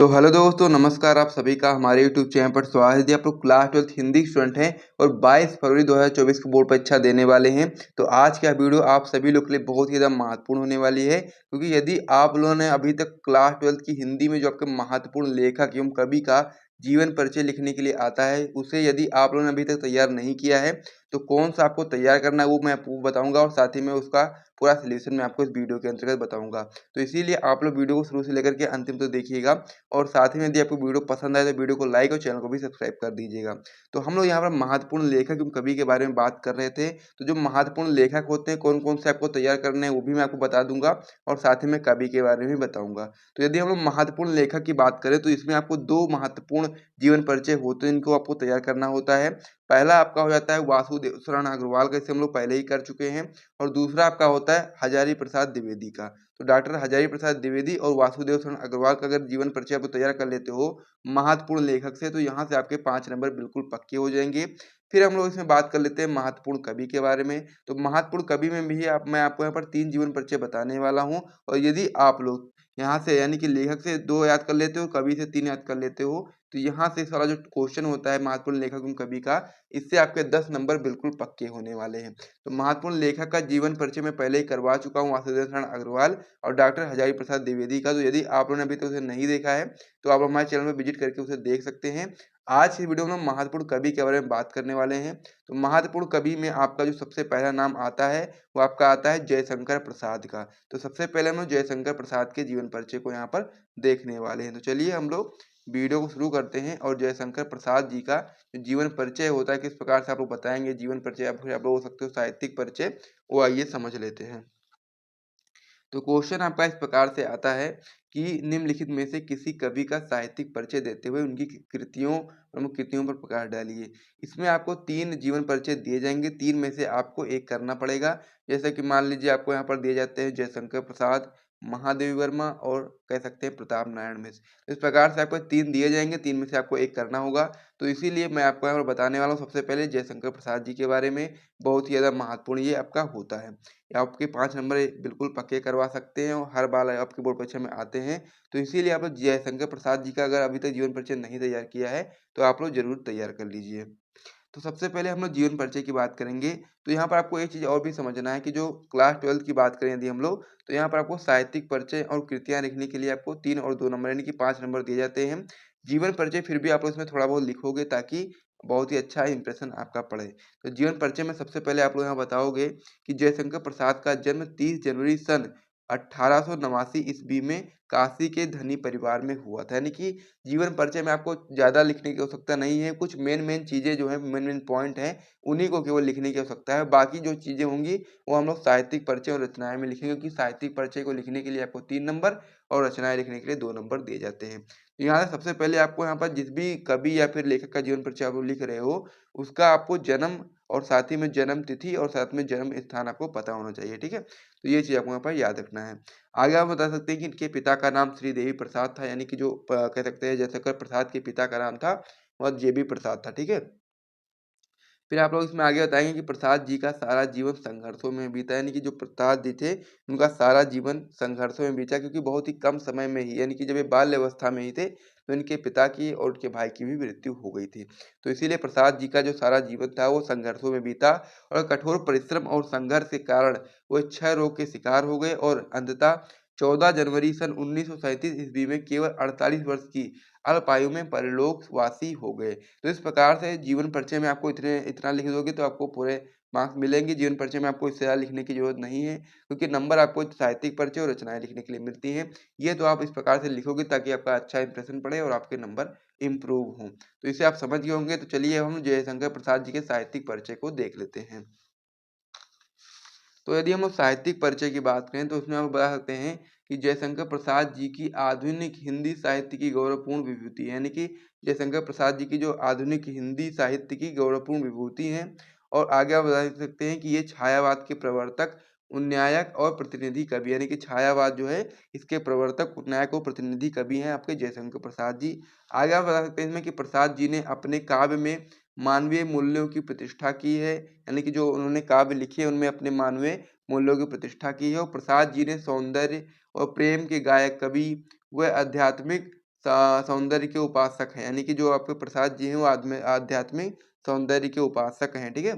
तो हेलो दोस्तों, नमस्कार। आप सभी का हमारे यूट्यूब चैनल पर स्वागत है। यदि आप लोग क्लास 12th हिंदी स्टूडेंट हैं और 22 फरवरी 2024 को बोर्ड परीक्षा देने वाले हैं, तो आज का वीडियो आप सभी लोग के लिए बहुत ही ज़्यादा महत्वपूर्ण होने वाली है। क्योंकि यदि आप लोगों ने अभी तक क्लास 12th की हिंदी में जो आपके महत्वपूर्ण लेखक एवं कवि का जीवन परिचय लिखने के लिए आता है, उसे यदि आप लोगों ने अभी तक तैयार नहीं किया है, तो कौन सा आपको तैयार करना है वो मैं आपको बताऊँगा और साथ ही में उसका पूरा सॉल्यूशन मैं आपको इस वीडियो के अंतर्गत बताऊँगा। तो इसीलिए आप लोग वीडियो को शुरू से लेकर के अंतिम तक देखिएगा। और साथ ही में यदि आपको वीडियो पसंद आए तो वीडियो को लाइक और चैनल को भी सब्सक्राइब कर दीजिएगा। तो हम लोग यहाँ पर महत्वपूर्ण लेखक एवं कवि के बारे में बात कर रहे थे। तो जो महत्वपूर्ण लेखक होते हैं, कौन-कौन से आपको तैयार करने हैं वो भी मैं आपको बता दूँगा और साथ ही में कवि के बारे में भी बताऊँगा। तो यदि हम लोग महत्वपूर्ण लेखक की बात करें तो इसमें आपको 2 महत्वपूर्ण जीवन परिचय होते हैं, इनको आपको तैयार करना होता है। पहला आपका हो जाता है वासुदेव शरण अग्रवाल का, इसे हम लोग पहले ही कर चुके हैं। और दूसरा आपका होता है हजारी प्रसाद द्विवेदी का। तो डॉक्टर हजारी प्रसाद द्विवेदी और वासुदेव शरण अग्रवाल का अगर जीवन परिचय आप तैयार कर लेते हो महत्वपूर्ण लेखक से, तो यहाँ से आपके 5 नंबर बिल्कुल पक्के हो जाएंगे। फिर हम लोग इसमें बात कर लेते हैं महत्वपूर्ण कवि के बारे में। तो महत्वपूर्ण कवि में भी मैं आपको यहाँ पर 3 जीवन परिचय बताने वाला हूँ। और यदि आप लोग यहाँ से यानी कि लेखक से 2 याद कर लेते हो, कवि से 3 याद कर लेते हो, तो यहाँ से इस वाला जो क्वेश्चन होता है महत्वपूर्ण लेखक एवं कवि का, इससे आपके 10 नंबर बिल्कुल पक्के होने वाले हैं। तो महत्वपूर्ण लेखक का जीवन परिचय मैं पहले ही करवा चुका हूँ, वासुदेव शरण अग्रवाल और डॉक्टर हजारी प्रसाद द्विवेदी का। तो यदि आप लोगों ने अभी तक उसे नहीं देखा है तो आप हमारे चैनल में विजिट करके उसे देख सकते हैं। आज की वीडियो में हम महत्वपूर्ण कवि के बारे में बात करने वाले हैं। तो महत्वपूर्ण कवि में आपका जो सबसे पहला नाम आता है वो आपका आता है जयशंकर प्रसाद का। तो सबसे पहले हम लोग जयशंकर प्रसाद के जीवन परिचय को यहाँ पर देखने वाले हैं। तो चलिए हम लोग वीडियो को शुरू करते हैं और जयशंकर प्रसाद जी का जो जीवन परिचय होता है किस प्रकार से आप लोग बताएंगे, जीवन परिचय आप लोग हो सकते हो साहित्यिक परिचय, वो आइए समझ लेते हैं। तो क्वेश्चन आपका इस प्रकार से आता है कि निम्नलिखित में से किसी कवि का साहित्यिक परिचय देते हुए उनकी कृतियों, प्रमुख कृतियों पर प्रकाश डालिए। इसमें आपको 3 जीवन परिचय दिए जाएंगे, 3 में से आपको एक करना पड़ेगा। जैसे कि मान लीजिए आपको यहाँ पर दिए जाते हैं जयशंकर प्रसाद, महादेवी वर्मा और कह सकते हैं प्रताप नारायण मिश्र। इस प्रकार से आपको 3 दिए जाएंगे, 3 में से आपको एक करना होगा। तो इसीलिए मैं आपको यहाँ पर बताने वाला हूँ सबसे पहले जयशंकर प्रसाद जी के बारे में। बहुत ही ज़्यादा महत्वपूर्ण ये आपका होता है। आपके 5 नंबर बिल्कुल पक्के करवा सकते हैं और हर बार आपकी बोर्ड परीक्षा में आते हैं। तो इसीलिए आप लोग जयशंकर प्रसाद जी का अगर अभी तक जीवन परिचय नहीं तैयार किया है, तो आप लोग ज़रूर तैयार कर लीजिए। तो सबसे पहले हम लोग जीवन परिचय की बात करेंगे। तो यहाँ पर आपको एक चीज़ और भी समझना है कि जो क्लास 12th की बात करें यदि हम लोग, तो यहाँ पर आपको साहित्यिक परिचय और कृतियाँ लिखने के लिए आपको 3 और 2 नंबर यानी कि 5 नंबर दिए जाते हैं। जीवन परिचय फिर भी आप लोग इसमें थोड़ा बहुत लिखोगे ताकि बहुत ही अच्छा इंप्रेशन आपका पड़े। तो जीवन परिचय में सबसे पहले आप लोग यहाँ बताओगे कि जयशंकर प्रसाद का जन्म 30 जनवरी सन 1889 ईस्वी में काशी के धनी परिवार में हुआ था। यानी कि जीवन परिचय में आपको ज़्यादा लिखने की आवश्यकता नहीं है। कुछ मेन चीज़ें जो हैं, मेन पॉइंट हैं, उन्हीं को केवल लिखने की आवश्यकता है। बाकी जो चीज़ें होंगी वो हम लोग साहित्यिक परिचय और रचनाएँ में लिखेंगे, क्योंकि साहित्यिक परिचय को लिखने के लिए आपको 3 नंबर और रचनाएँ लिखने के लिए 2 नंबर दिए जाते हैं। तो यहाँ से सबसे पहले आपको यहाँ पर जिस भी कवि या फिर लेखक का जीवन परिचय आप लोग लिख रहे हो, उसका आपको जन्म और साथ ही में जन्म तिथि और साथ में जन्म स्थान आपको पता होना चाहिए, ठीक है? तो ये चीज़ आपको यहाँ पर याद रखना है। आगे आप बता सकते हैं कि इनके पिता का नाम श्रीदेवी प्रसाद था, यानी कि जो कह सकते हैं जयशंकर प्रसाद के पिता का नाम था वह जेबी प्रसाद था, ठीक है? फिर आप लोग इसमें आगे बताएँगे कि प्रसाद जी का सारा जीवन संघर्षों में बीता, यानी कि जो प्रसाद जी थे, उनका सारा जीवन संघर्षों में बीता, क्योंकि बहुत ही कम समय में ही यानी कि जब ये बाल्य अवस्था में ही थे, तो इनके पिता की और उनके भाई की भी मृत्यु हो गई थी। तो इसीलिए प्रसाद जी का जो सारा जीवन था वो संघर्षों में बीता और कठोर परिश्रम और संघर्ष के कारण वो क्षय रोग के शिकार हो गए और अंततः 14 जनवरी सन 1937 ईस्वी में केवल 48 वर्ष की अल्प आयु में परलोकवासी हो गए। तो इस प्रकार से जीवन परिचय में आपको इतना लिख दोगे तो आपको पूरे मार्क्स मिलेंगे। जीवन परिचय में आपको इससे ज़्यादा लिखने की ज़रूरत नहीं है, क्योंकि नंबर आपको साहित्यिक परिचय और रचनाएँ लिखने के लिए मिलती हैं। ये तो आप इस प्रकार से लिखोगे ताकि आपका अच्छा इंप्रेशन पड़े और आपके नंबर इम्प्रूव हों। तो इसे आप समझ गए होंगे। तो चलिए हम जयशंकर प्रसाद जी के साहित्यिक परिचय को देख लेते हैं। तो यदि हम लोग साहित्यिक परिचय की बात करें तो उसमें हम बता सकते हैं कि जयशंकर प्रसाद जी की आधुनिक हिंदी साहित्य की गौरवपूर्ण विभूति है, यानी कि जयशंकर प्रसाद जी की जो आधुनिक हिंदी साहित्य की गौरवपूर्ण विभूति हैं। और आगे आप बता सकते हैं कि ये छायावाद के प्रवर्तक, उन्नायक और प्रतिनिधि कवि, यानी कि छायावाद जो है इसके प्रवर्तक, उन्नायक और प्रतिनिधि कवि हैं आपके जयशंकर प्रसाद जी। आगे आप बता सकते हैं इसमें कि प्रसाद जी ने अपने काव्य में मानवीय मूल्यों की प्रतिष्ठा की है, यानी कि जो उन्होंने काव्य लिखे उनमें अपने मानवीय मूल्यों की प्रतिष्ठा की है। और प्रसाद जी ने सौंदर्य और प्रेम के गायक कवि व आध्यात्मिक सौंदर्य के उपासक हैं, यानी कि जो आपके प्रसाद जी हैं वो आध्यात्मिक सौंदर्य के उपासक हैं, ठीक है।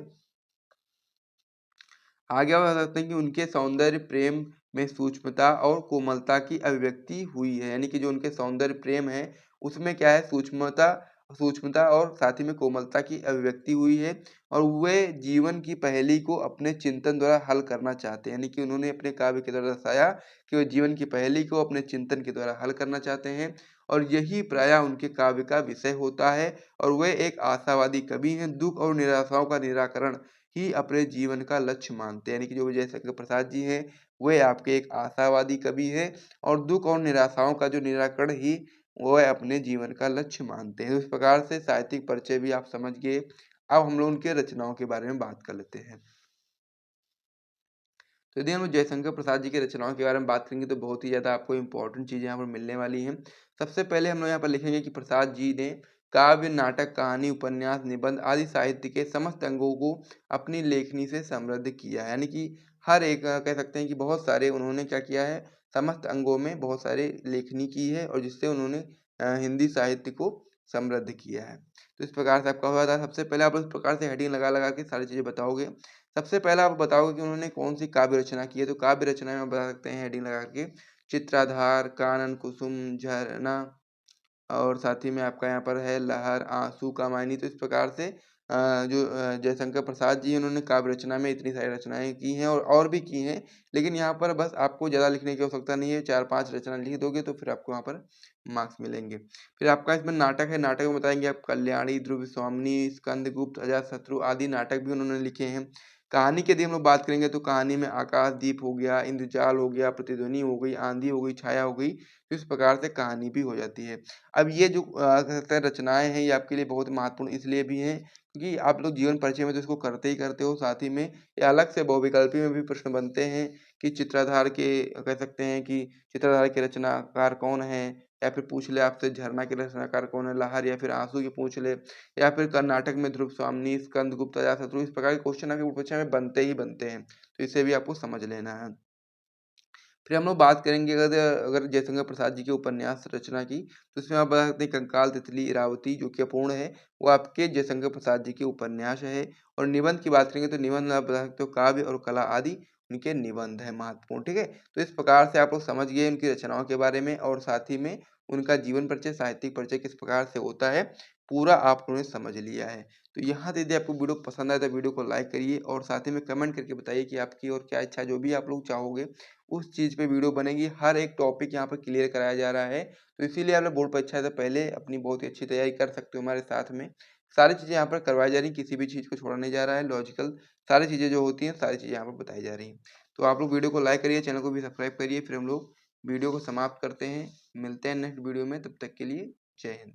आगे आप बता सकते हैं कि उनके सौंदर्य प्रेम में सूक्ष्मता और कोमलता की अभिव्यक्ति हुई है, यानी कि जो उनके सौंदर्य प्रेम है उसमें क्या है, सूक्ष्मता सूक्ष्मता और साथ ही में कोमलता की अभिव्यक्ति हुई है। और वे जीवन की पहेली को अपने चिंतन द्वारा हल करना चाहते हैं, यानी कि उन्होंने अपने काव्य के द्वारा दर्शाया कि वे जीवन की पहेली को अपने चिंतन के द्वारा हल करना चाहते हैं। और यही प्रायः उनके काव्य का विषय होता है। और वे एक आशावादी कवि हैं, दुख और निराशाओं का निराकरण ही अपने जीवन का लक्ष्य मानते हैं, यानी कि जो विजय शंकर प्रसाद जी हैं वे आपके एक आशावादी कवि हैं और दुख और निराशाओं का जो निराकरण ही वह अपने जीवन का लक्ष्य मानते हैं। तो इस प्रकार से साहित्यिक परिचय भी आप समझ गए। अब हम लोग उनके रचनाओं के बारे में बात कर लेते हैं। तो यदि हम लोग जयशंकर प्रसाद जी की रचनाओं के बारे में बात करेंगे तो बहुत ही ज़्यादा आपको इंपॉर्टेंट चीज़ें यहाँ पर मिलने वाली हैं। सबसे पहले हम लोग यहाँ पर लिखेंगे कि प्रसाद जी ने काव्य, नाटक, कहानी, उपन्यास, निबंध आदि साहित्य के समस्त अंगों को अपनी लेखनी से समृद्ध किया है, यानी कि हर एक कह सकते हैं कि बहुत सारे उन्होंने क्या किया है, समस्त अंगों में बहुत सारे लेखनी की है और जिससे उन्होंने हिंदी साहित्य को समृद्ध किया है। तो इस प्रकार से आपका हुआ था। सबसे पहले आप इस प्रकार से हेडिंग लगा लगा के सारी चीज़ें बताओगे। सबसे पहला आप बताओगे कि उन्होंने कौन सी काव्य रचना की है, तो काव्य रचना में आप बता सकते हैं हेडिंग लगा के चित्राधार, कानन कुसुम, झरना और साथ ही में आपका यहाँ पर है लहर, आंसू, कामायनी। तो इस प्रकार से जयशंकर प्रसाद जी उन्होंने काव्य रचना में इतनी सारी रचनाएं की हैं और भी की हैं, लेकिन यहाँ पर बस आपको ज़्यादा लिखने की आवश्यकता नहीं है, 4-5 रचना लिख दोगे तो फिर आपको वहाँ पर मार्क्स मिलेंगे। फिर आपका इसमें नाटक है, नाटक में बताएंगे आप कल्याणी, ध्रुव स्वामिनी, स्कंदगुप्त, अजातशत्रु आदि नाटक भी उन्होंने लिखे हैं। कहानी की यदि हम लोग बात करेंगे तो कहानी में आकाशदीप हो गया, इंद्रजाल हो गया, प्रतिध्वनि हो गई, आंधी हो गई, छाया हो गई, तो इस प्रकार से कहानी भी हो जाती है। अब ये जो कह सकते हैं रचनाएँ हैं, ये आपके लिए बहुत महत्वपूर्ण इसलिए भी हैं क्योंकि आप लोग जीवन परिचय में तो इसको करते ही करते हो, साथ ही में ये अलग से बहुविकल्पी में भी प्रश्न बनते हैं कि चित्राधार के कह सकते हैं कि चित्राधार के रचनाकार कौन हैं? या फिर पूछ ले आपसे झरना के रचनाकार कौन है? लहर या फिर आंसू की पूछ ले या फिर कर्नाटक में ध्रुव स्वामिनी, स्कंदगुप्त, अजातशत्रु इस प्रकार के क्वेश्चन आपके बोर्ड परीक्षा में बनते ही बनते हैं। तो इसे भी आपको समझ लेना है। फिर हम लोग बात करेंगे अगर अगर जयशंकर प्रसाद जी के उपन्यास रचना की, तो इसमें आप बता सकते हैं कंकाल, तितली, इरावती जो कि अपूर्ण है, वो आपके जयशंकर प्रसाद जी के उपन्यास है। और निबंध की बात करेंगे तो निबंध आप बता सकते हो काव्य और कला आदि उनके निबंध है महत्वपूर्ण, ठीक है। तो इस प्रकार से आप लोग समझ गए उनकी रचनाओं के बारे में और साथ ही में उनका जीवन परिचय, साहित्यिक परिचय किस प्रकार से होता है, पूरा आप लोगों ने समझ लिया है। तो यहाँ से यदि आपको वीडियो पसंद आए तो वीडियो को लाइक करिए और साथ ही में कमेंट करके बताइए कि आपकी और क्या इच्छा, जो भी आप लोग चाहोगे उस चीज़ पे वीडियो बनेगी। हर एक टॉपिक यहाँ पर क्लियर कराया जा रहा है, तो इसीलिए आप लोग बोर्ड परीक्षा से पहले अपनी बहुत ही अच्छी तैयारी कर सकते हो हमारे साथ में। सारी चीज़ें यहाँ पर करवाई जा रही हैं, किसी भी चीज़ को छोड़ा नहीं जा रहा है, लॉजिकल सारी चीज़ें जो होती हैं, सारी चीज़ें यहाँ पर बताई जा रही हैं। तो आप लोग वीडियो को लाइक करिए, चैनल को भी सब्सक्राइब करिए, फिर हम लोग वीडियो को समाप्त करते हैं। मिलते हैं नेक्स्ट वीडियो में, तब तक के लिए जय हिंद।